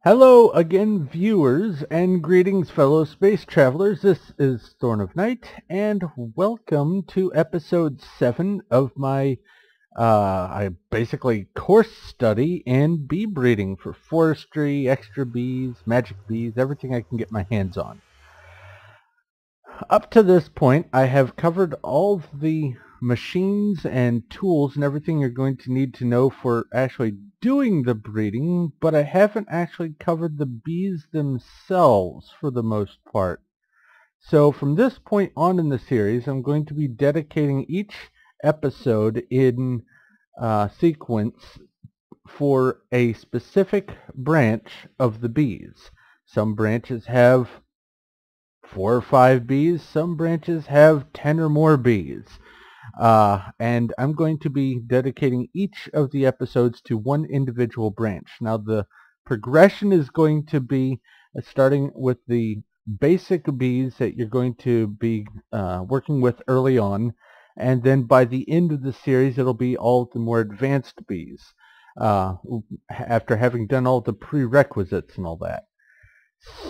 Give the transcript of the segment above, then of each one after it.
Hello again, viewers, and greetings, fellow space travelers. This is Thorn of Night, and welcome to episode 7 of my basically course study in bee breeding for forestry, extra bees, magic bees, everything I can get my hands on. Up to this point, I have covered all the machines and tools and everything you're going to need to know for actually doing the breeding, but I haven't actually covered the bees themselves for the most part. So from this point on in the series, I'm going to be dedicating each episode in sequence for a specific branch of the bees. Some branches have 4 or 5 bees, some branches have 10 or more bees. And I'm going to be dedicating each of the episodes to one individual branch. Now the progression is going to be starting with the basic bees that you're going to be working with early on, and then by the end of the series it'll be all of the more advanced bees after having done all the prerequisites and all that.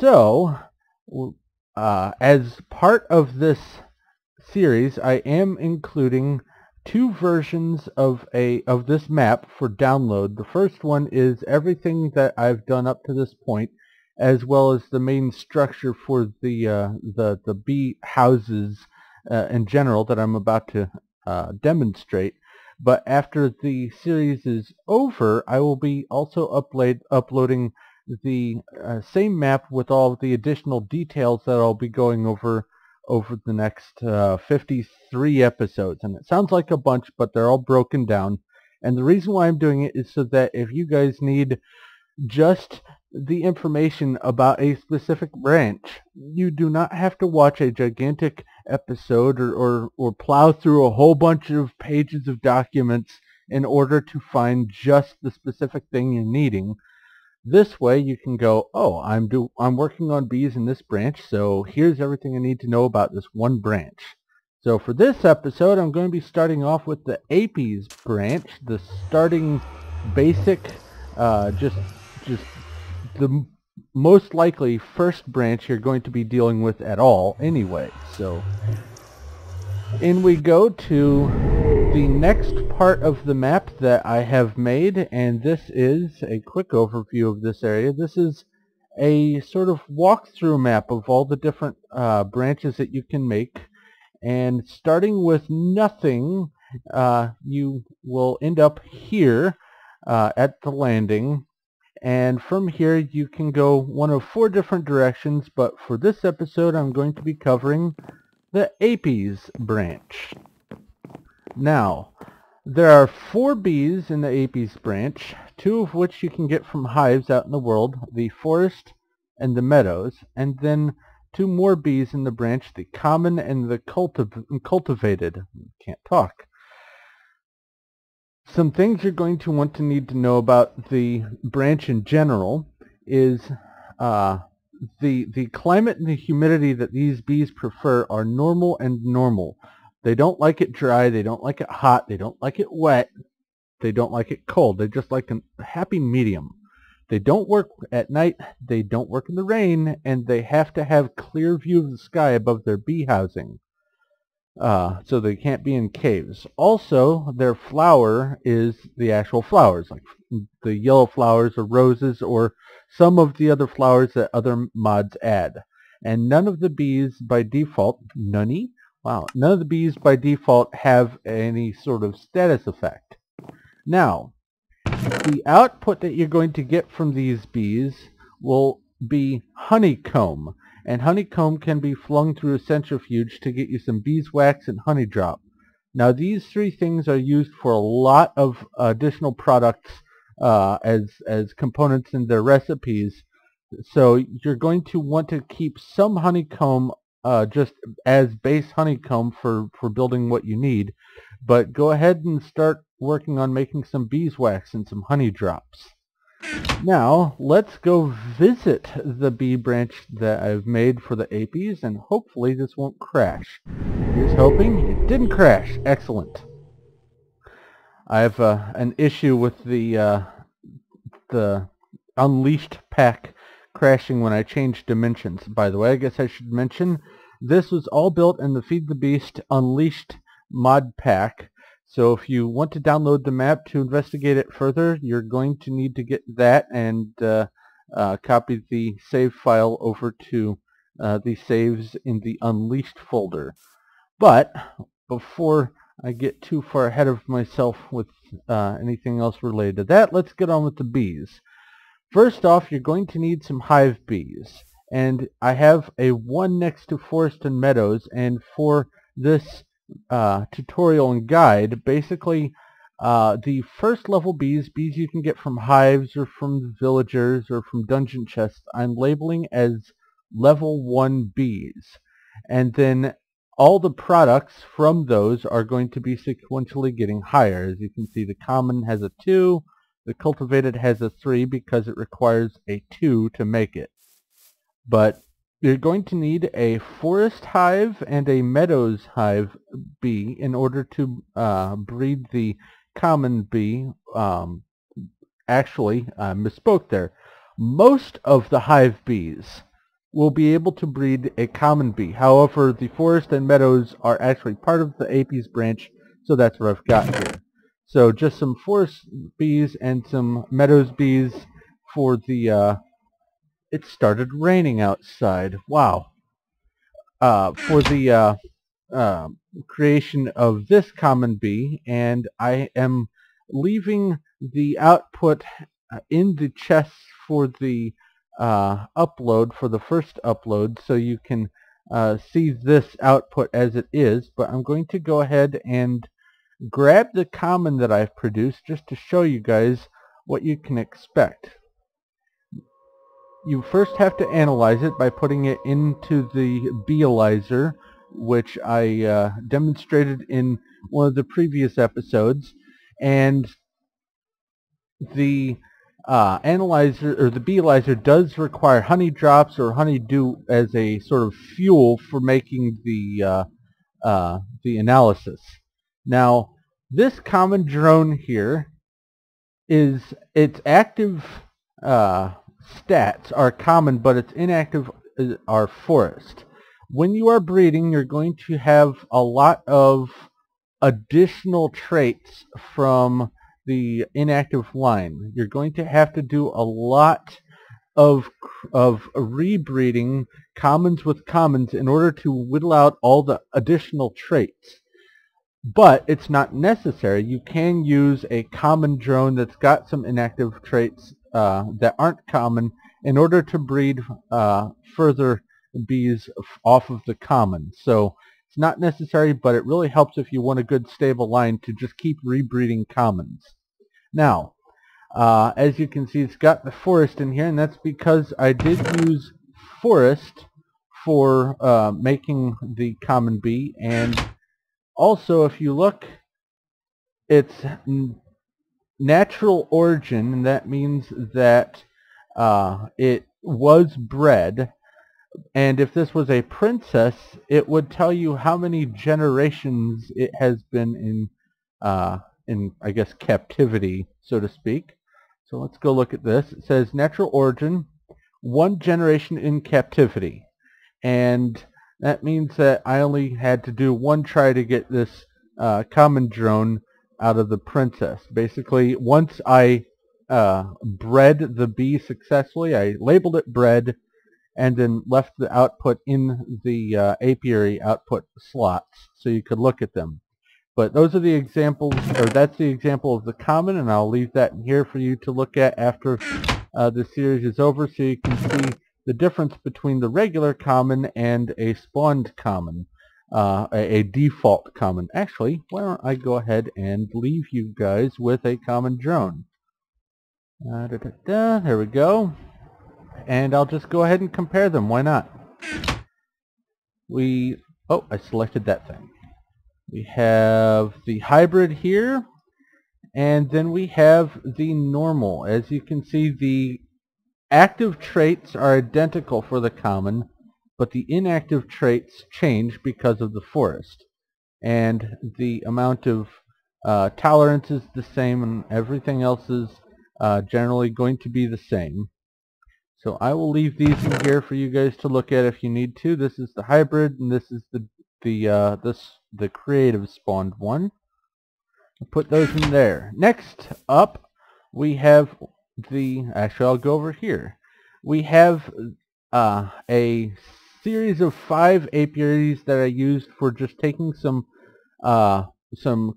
So as part of this series, I am including 2 versions of this map for download. The first one is everything that I've done up to this point, as well as the main structure for the bee houses in general that I'm about to demonstrate. But after the series is over, I will be also uploading the same map with all of the additional details that I'll be going over the next 53 episodes. And it sounds like a bunch, but they're all broken down. And the reason why I'm doing it is so that if you guys need just the information about a specific branch, you do not have to watch a gigantic episode or plow through a whole bunch of pages of documents in order to find just the specific thing you're needing. This way you can go, oh, I'm working on bees in this branch, so here's everything I need to know about this one branch. So for this episode, I'm going to be starting off with the Apis branch, the starting basic, just the most likely first branch you're going to be dealing with at all anyway. So in we go to the next part of the map that I have made, and this is a quick overview of this area. This is a sort of walkthrough map of all the different branches that you can make, and starting with nothing, you will end up here at the landing, and from here you can go one of 4 different directions, but for this episode I'm going to be covering the Apis branch. Now, there are 4 bees in the Apis branch, 2 of which you can get from hives out in the world, the forest and the meadows, and then 2 more bees in the branch, the common and the cultivated. Can't talk. Some things you're going to want to need to know about the branch in general is the climate and the humidity that these bees prefer are normal and normal. They don't like it dry, they don't like it hot, they don't like it wet, they don't like it cold. They just like a happy medium. They don't work at night, they don't work in the rain, and they have to have clear view of the sky above their bee housing. So they can't be in caves. Also, their flower is the actual flowers, like the yellow flowers or roses or some of the other flowers that other mods add. And none of the bees by default, none of the bees by default have any sort of status effect. Now, the output that you're going to get from these bees will be honeycomb. And honeycomb can be flung through a centrifuge to get you some beeswax and honey drop. Now these 3 things are used for a lot of additional products as components in their recipes. So you're going to want to keep some honeycomb just as base honeycomb for building what you need, but go ahead and start working on making some beeswax and some honey drops. Now let's go visit the bee branch that I've made for the Apis, and hopefully this won't crash. Here's hoping. It didn't crash. Excellent. I have an issue with the unleashed pack crashing when I changed dimensions. By the way, I guess I should mention this was all built in the Feed the Beast Unleashed mod pack. So if you want to download the map to investigate it further, you're going to need to get that and copy the save file over to the saves in the Unleashed folder. But before I get too far ahead of myself with anything else related to that, let's get on with the bees. First off, you're going to need some hive bees, and I have a one next to Forest and Meadows, and for this tutorial and guide, basically the first level bees you can get from hives or from villagers or from dungeon chests, I'm labeling as level 1 bees, and then all the products from those are going to be sequentially getting higher. As you can see, the common has a 2, the cultivated has a 3 because it requires a 2 to make it. But you're going to need a forest hive and a meadows hive bee in order to breed the common bee. Actually, I misspoke there. Most of the hive bees will be able to breed a common bee. However, the forest and meadows are actually part of the Apis branch, so that's what I've got here. So just some forest bees and some meadows bees for the it started raining outside. Wow. For the creation of this common bee, and I am leaving the output in the chests for the upload, for the first upload, so you can see this output as it is. But I'm going to go ahead and grab the common that I've produced just to show you guys what you can expect. You first have to analyze it by putting it into the Bealyzer, which I demonstrated in one of the previous episodes, and the analyzer, or the Bealyzer, does require honey drops or honeydew as a sort of fuel for making the analysis. Now, this common drone here is its active stats are common, but its inactive are forest. When you are breeding, you're going to have a lot of additional traits from the inactive line. You're going to have to do a lot of rebreeding commons with commons in order to whittle out all the additional traits. But it's not necessary. You can use a common drone that's got some inactive traits that aren't common in order to breed further bees off of the common. So it's not necessary, but it really helps if you want a good stable line to just keep rebreeding commons. Now, as you can see, it's got the forest in here, and that's because I did use forest for making the common bee. And also, if you look, it's natural origin, and that means that it was bred. And if this was a princess, it would tell you how many generations it has been in I guess, captivity, so to speak. So let's go look at this. It says natural origin, 1 generation in captivity. And that means that I only had to do 1 try to get this common drone out of the princess. Basically, once I bred the bee successfully, I labeled it bred, and then left the output in the apiary output slots so you could look at them. But those are the examples, or that's the example of the common, and I'll leave that here for you to look at after the series is over, so you can see the difference between the regular common and a spawned common, a default common. Actually, why don't I go ahead and leave you guys with a common drone. There we go. And I'll just go ahead and compare them. Why not? Oh, I selected that thing. We have the hybrid here, and then we have the normal. As you can see, the active traits are identical for the common, but the inactive traits change because of the forest. And the amount of tolerance is the same, and everything else is generally going to be the same. So I will leave these in here for you guys to look at if you need to. This is the hybrid, and this is the creative spawned one. I'll put those in there. Next up, we have actually I'll go over here. We have a series of 5 apiaries that I used for just taking some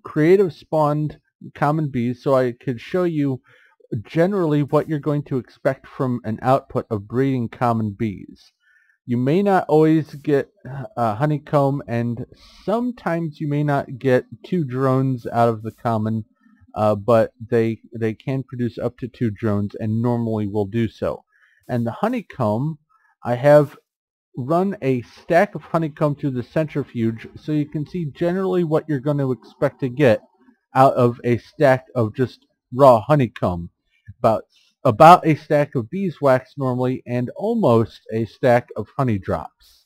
creative spawned common bees, so I could show you generally what you're going to expect from an output of breeding common bees. You may not always get honeycomb, and sometimes you may not get 2 drones out of the common, but they can produce up to 2 drones and normally will do so. And the honeycomb, I have run a stack of honeycomb through the centrifuge so you can see generally what you're going to expect to get out of a stack of just raw honeycomb. About a stack of beeswax normally, and almost a stack of honey drops.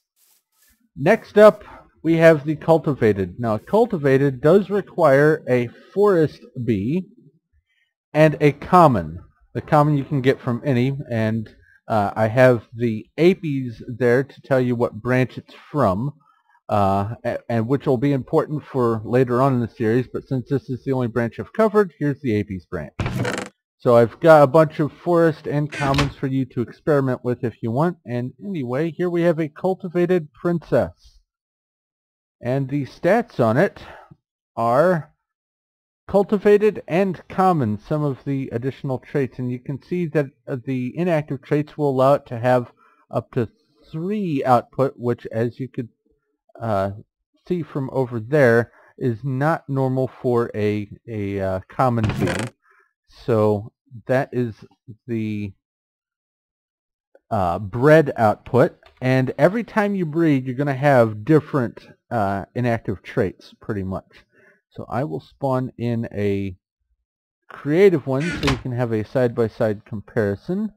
Next up, we have the cultivated. Now, cultivated does require a forest bee and a common. The common you can get from any, and I have the apes there to tell you what branch it's from, and which will be important for later on in the series, but since this is the only branch I've covered, here's the apes branch. So I've got a bunch of forest and commons for you to experiment with if you want. And anyway, here we have a cultivated princess. And the stats on it are cultivated and common, some of the additional traits. And you can see that the inactive traits will allow it to have up to 3 output, which, as you could see from over there, is not normal for a common bee. So that is the bred output, and every time you breed you're going to have different inactive traits pretty much. So I will spawn in a creative one so you can have a side-by-side comparison,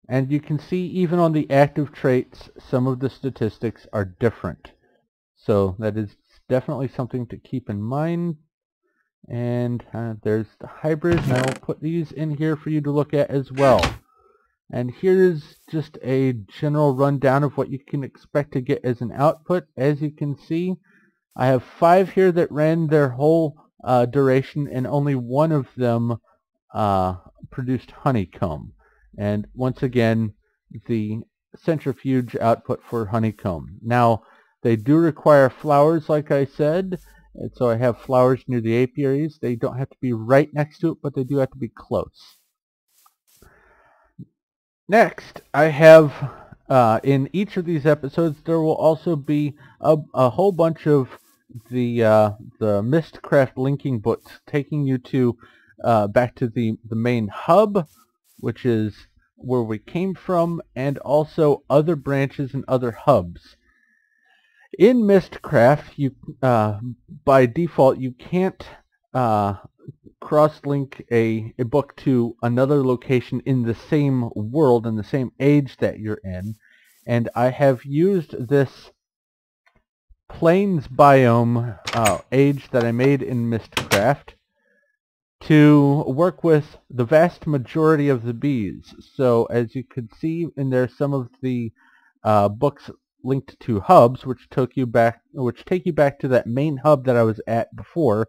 and you can see even on the active traits some of the statistics are different. So that is definitely something to keep in mind. And there's the hybrid, and I'll put these in here for you to look at as well. And here's just a general rundown of what you can expect to get as an output. As you can see, I have 5 here that ran their whole duration, and only one of them produced honeycomb. And once again, the centrifuge output for honeycomb. Now, they do require flowers, like I said. And so I have flowers near the apiaries. They don't have to be right next to it, but they do have to be close. Next, I have in each of these episodes there will also be a whole bunch of the Mistcraft linking books taking you to back to the main hub, which is where we came from, and also other branches and other hubs. In Mistcraft, you by default you can't cross-link a book to another location in the same world, in the same age that you're in, and I have used this plains biome age that I made in Mistcraft to work with the vast majority of the bees. So as you could see in there, some of the books linked to hubs, which take you back to that main hub that I was at before,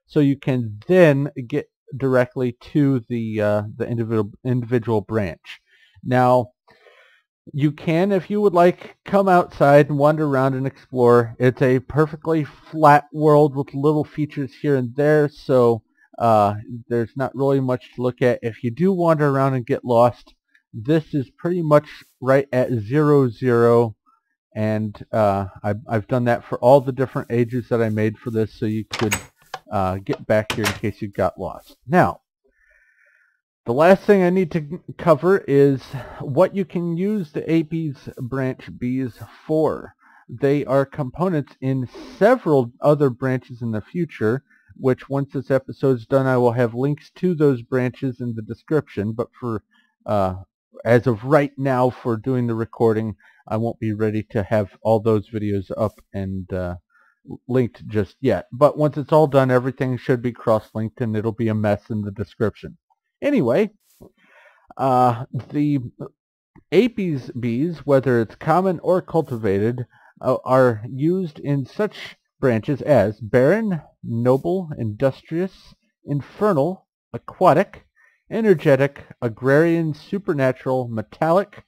so you can then get directly to the individual branch. Now, you can, if you would like, come outside and wander around and explore. It's a perfectly flat world with little features here and there, so there's not really much to look at. If you do wander around and get lost, this is pretty much right at 0, and I've done that for all the different ages that I made for this, so you could get back here in case you got lost. Now, the last thing I need to cover is what you can use the Apes branch bees for. They are components in several other branches in the future, which once this episode's done I will have links to those branches in the description, but for as of right now, for doing the recording, I won't be ready to have all those videos up and linked just yet. But once it's all done, everything should be cross-linked and it'll be a mess in the description. Anyway, The Apis bees, whether it's common or cultivated, are used in such branches as barren, noble, industrious, infernal, aquatic, energetic, agrarian, supernatural, metallic,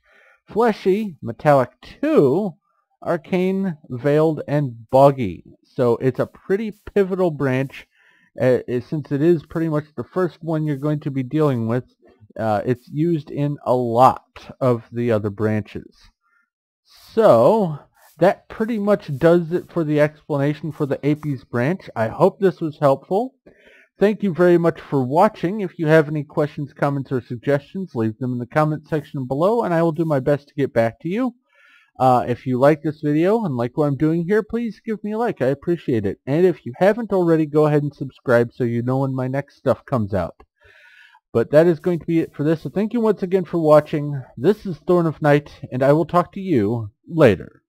fleshy, metallic 2, arcane, veiled, and boggy. So it's a pretty pivotal branch, since it is pretty much the first one you're going to be dealing with. It's used in a lot of the other branches. So that pretty much does it for the explanation for the Apis branch. I hope this was helpful. Thank you very much for watching. If you have any questions, comments, or suggestions, leave them in the comment section below, and I will do my best to get back to you. If you like this video and like what I'm doing here, please give me a like. I appreciate it. And if you haven't already, go ahead and subscribe so you know when my next stuff comes out. But that is going to be it for this. So thank you once again for watching. This is Thorn of Night, and I will talk to you later.